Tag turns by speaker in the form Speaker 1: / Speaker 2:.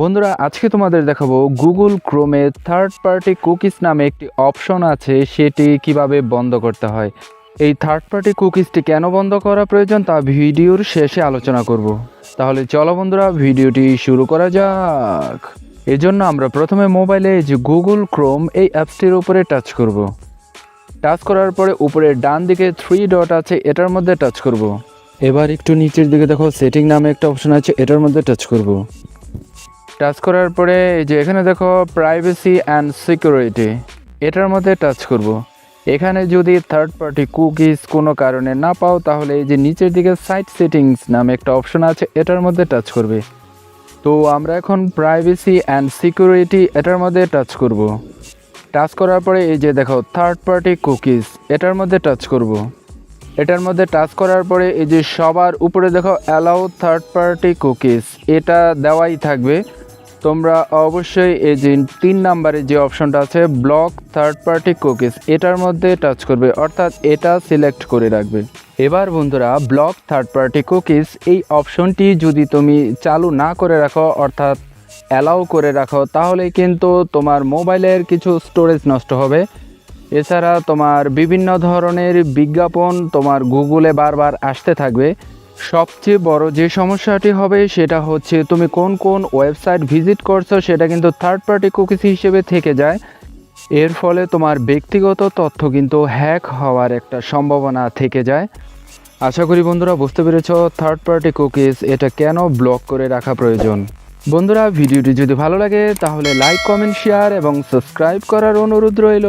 Speaker 1: বন্ধুরা, আজকে তোমাদের দেখাবো গুগল ক্রোমে থার্ড পার্টি কুকিজ নামে একটি অপশন আছে, সেটি কিভাবে বন্ধ করতে হয়। এই থার্ড পার্টি কুকিজটি কেন বন্ধ করা প্রয়োজন তা ভিডিওর শেষে আলোচনা করব। তাহলে চলো বন্ধুরা, ভিডিওটি শুরু করা যাক। এজন্য আমরা প্রথমে মোবাইলে যে গুগল ক্রোম এই অ্যাপসটির উপরে টাচ করব। টাচ করার পরে উপরে ডান দিকে 3 ডট আছে, এটার মধ্যে টাচ করব। এবার একটু নিচের দিকে দেখো সেটিং নামে একটা অপশন আছে, এটার মধ্যে টাচ করব। টাচ করার পরে এই যে এখানে দেখো প্রাইভেসি অ্যান্ড সিকিউরিটি, এটার মধ্যে টাচ করব। এখানে যদি থার্ড পার্টি কুকিজ কোনো কারণে না পাও তাহলে এই যে নিচের দিকে সাইট সেটিংস নামে একটা অপশন আছে, এটার মধ্যে টাচ করবে। তো আমরা এখন প্রাইভেসি অ্যান্ড সিকিউরিটি এটার মধ্যে টাচ করব। টাচ করার পরে এই যে দেখো থার্ড পার্টি কুকিজ, এটার মধ্যে টাচ করব। এটার মধ্যে টাচ করার পরে এই যে সবার উপরে দেখো অ্যালাউ থার্ড পার্টি কুকিজ, এটা দেওয়াই থাকবে। তোমরা অবশ্যই এই যে 3 নাম্বারে যে অপশনটা আছে ব্লক থার্ড পার্টি কুকিজ, এটার মধ্যে টাচ করবে, অর্থাৎ এটা সিলেক্ট করে রাখবে। এবার বন্ধুরা, ব্লক থার্ড পার্টি কুকিজ এই অপশনটি যদি তুমি চালু না করে রাখো, অর্থাৎ অ্যালাউ করে রাখো, তাহলে কিন্তু তোমার মোবাইলের কিছু স্টোরেজ নষ্ট হবে। এছাড়া তোমার বিভিন্ন ধরনের বিজ্ঞাপন তোমার গুগলে বারবার আসতে থাকবে। সবচেয়ে বড় যে সমস্যাটি হবে সেটা হচ্ছে তুমি কোন কোন ওয়েবসাইট ভিজিট করছো সেটা কিন্তু থার্ড পার্টি কুকিজ হিসেবে থেকে যায়। এর ফলে তোমার ব্যক্তিগত তথ্য কিন্তু হ্যাক হওয়ার একটা সম্ভাবনা থেকে যায়। আশা করি বন্ধুরা বুঝতে পেরেছো থার্ড পার্টি কুকিজ এটা কেন ব্লক করে রাখা প্রয়োজন। বন্ধুরা, ভিডিওটি যদি ভালো লাগে তাহলে লাইক, কমেন্ট, শেয়ার এবং সাবস্ক্রাইব করার অনুরোধ রইল।